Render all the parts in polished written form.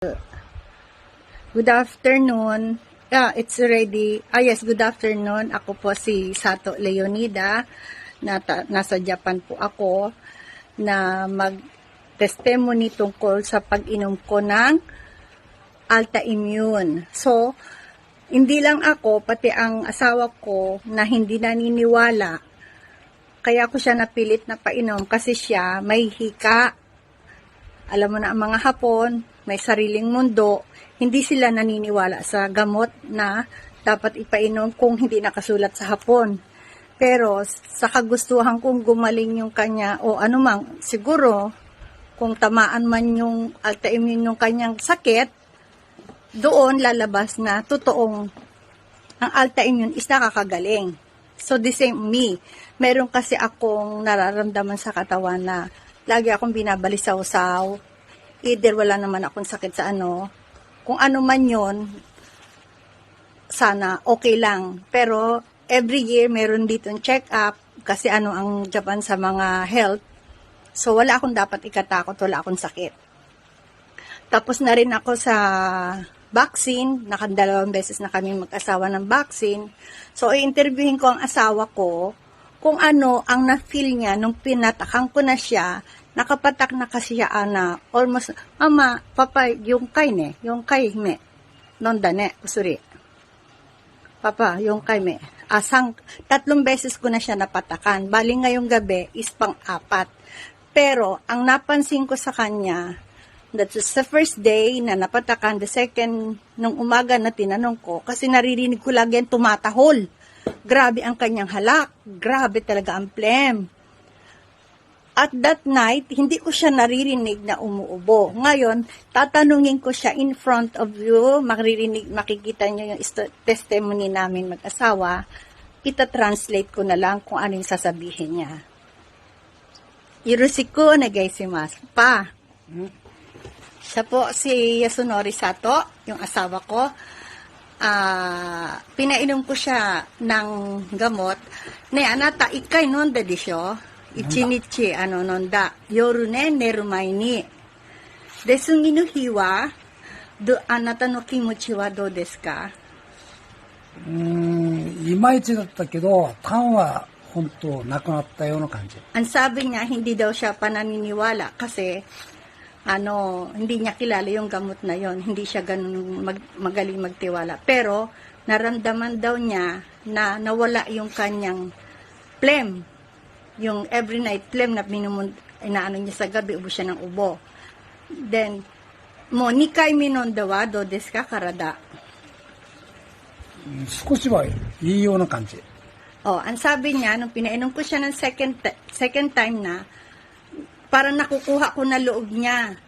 Good afternoon. It's already, yes, good afternoon. Ako po si Sato Leonida. Nasa Japan po ako na mag-testimony tungkol sa pag-inom ko ng Alta Immune. So, hindi lang ako, pati ang asawa ko na hindi naniniwala. Kaya ko siya napilit na painom kasi siya may hika. Alam mo na ang mga Hapon, may sariling mundo, hindi sila naniniwala sa gamot na dapat ipainom kung hindi nakasulat sa Hapon. Pero sa kagustuhan kong gumaling yung kanya o anumang, siguro kung tamaan man yung Alta Immune yung kanyang sakit, doon lalabas na totoong ang Alta Immune is nakakagaling. So the same me. Meron kasi akong nararamdaman sa katawan na lagi akong binabalisaw-saw. Either wala naman akong sakit sa ano. Kung ano man yon, sana okay lang. Pero every year meron ditong check-up kasi ano ang Japan sa mga health. So wala akong dapat ikatakot, wala akong sakit. Tapos na rin ako sa vaccine, nakadalawang beses na kami mag-asawa ng vaccine. So i-interviewin ko ang asawa ko kung ano ang na-feel niya nung pinatakang ko na siya. Nakapatak na kasi siya na almost, mama, papa, yung kay me, nonda ne, usuri. Papa, yung kay me. 3 beses ko na siya napatakan. Bali ngayong gabi is pang-4. Pero, ang napansin ko sa kanya, that's the first day na napatakan, the second, nung umaga na tinanong ko, kasi naririnig ko lagi yan tumatahol. Grabe ang kanyang halak. Grabe talaga ang phlegm. At that night, hindi ko siya naririnig na umuubo. Ngayon, tatanungin ko siya in front of you, makikita niyo yung testimony namin mag-asawa, ita-translate ko na lang kung ano yung sasabihin niya. Yoroshiku onegaishimasu. Pa. Siya po si Yasunori Sato, yung asawa ko. Pinainom ko siya ng gamot. Ne, anata, ikay nonda desho? 1日飲んだ夜ね寝る前にで次の日はあなたの気持ちはどうですか？いまいちだったけど痰は本当なくなったような感じ。 Ang sabi niya hindi daw siya pananiniwala kasi hindi niya kilala yung gamot na yon, hindi siya ganun magaling magtiwala, pero naramdaman daw niya na nawala yung kanyang phlegm. Yung every night phlegm na inaano niya sa gabi, ubo siya ng ubo. Then, mo, 2回目飲んだはどうですか、体? 少しはいいような感じ。 Ang sabi niya, nung pinainom ko siya ng second time na, parang nakukuha ko na loob niya.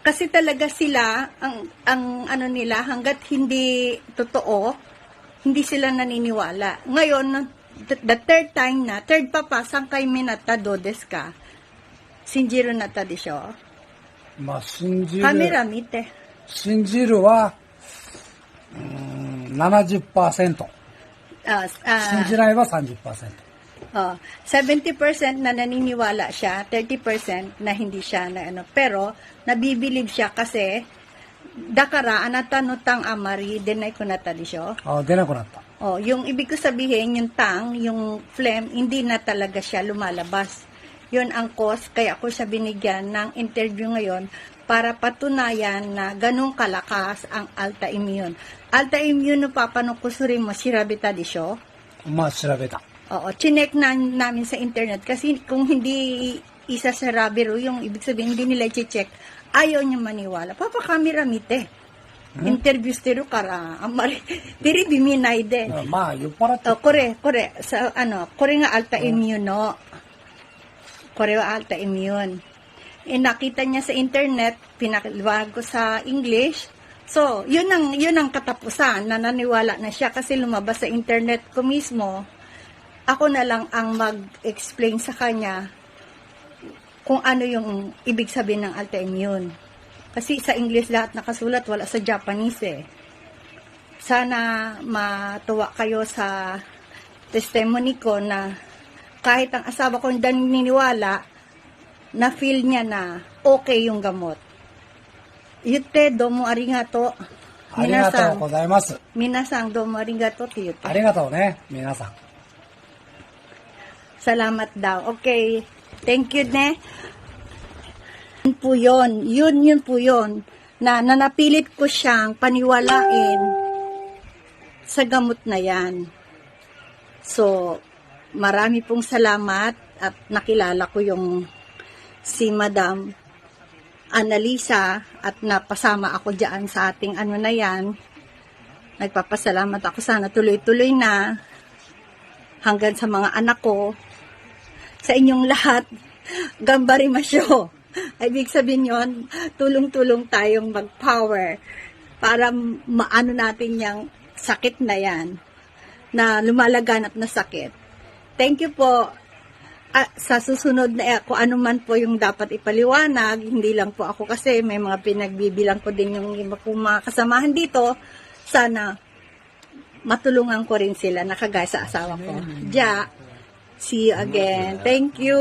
Kasi talaga sila, ang ano nila, hanggat hindi totoo, hindi sila naniniwala. Ngayon, the third time na, third papa, 3回目なったどうですか? 信じるなったでしょ? まあ信じる。カメラ見て。信じるは70%。信じないは30%。70% na naniniwala siya, 30% na hindi siya na ano. Pero, nabibilib siya kasi, dakara, anata no tang amari, denay ko nata di siya. 出なくなった。 Yung ibig ko sabihin, yung yung phlegm, hindi na talaga siya lumalabas. Yun ang cause, kaya ako siya binigyan ng interview ngayon para patunayan na ganun kalakas ang Alta Immune. Alta Immune no papanong kusuri mo, shirabeta di siya? まあ調べた。 Oo, chinek na namin sa internet kasi kung hindi isa sa rabiro, yung ibig sabihin, hindi nila i-check, ayaw niya maniwala. Papa, kamera mite. Interview stero kara, amari, diri biminay de. まあ酔っ払って。 Kore, sa kore nga Alta Immune no. Kore wa Alta Immune. Nakita niya sa internet, pinakaliwag ko sa English. So, yun ang katapusan, na naniwala na siya kasi lumabas sa internet ko mismo. Ako na lang ang mag-explain sa kanya kung ano yung ibig sabihin ng Alta Immune. Kasi sa English lahat nakasulat, wala sa Japanese eh. Sana matuwa kayo sa testimony ko na kahit ang asawa ko hindi naniniwala, na feel niya na okay yung gamot. Yute, domo arigato. ありがとうございます。 Minasang, domo arigato, tiyute. ありがとうね、皆さん。 Salamat daw. Okay. Thank you, ne. Yun po yun. Yun po yun. Na nanapilit ko siyang paniwalain sa gamot na yan. So, marami pong salamat at nakilala ko yung si Madam Annalisa at napasama ako dyan sa ating ano na yan. Nagpapasalamat ako, sana tuloy-tuloy na hanggang sa mga anak ko, sa inyong lahat, gambari masyo. Ibig sabihin yon, tulong-tulong tayong mag-power para maano natin yung sakit na yan, na lumalaganap na sakit. Thank you po. Sa susunod na kung ano man po yung dapat ipaliwanag, hindi lang po ako kasi may mga pinagbibilang ko din yung iba kong mga kasamahan dito. Sana matulungan ko rin sila na kagaya sa asawa ko. Ja, see you again. Thank you.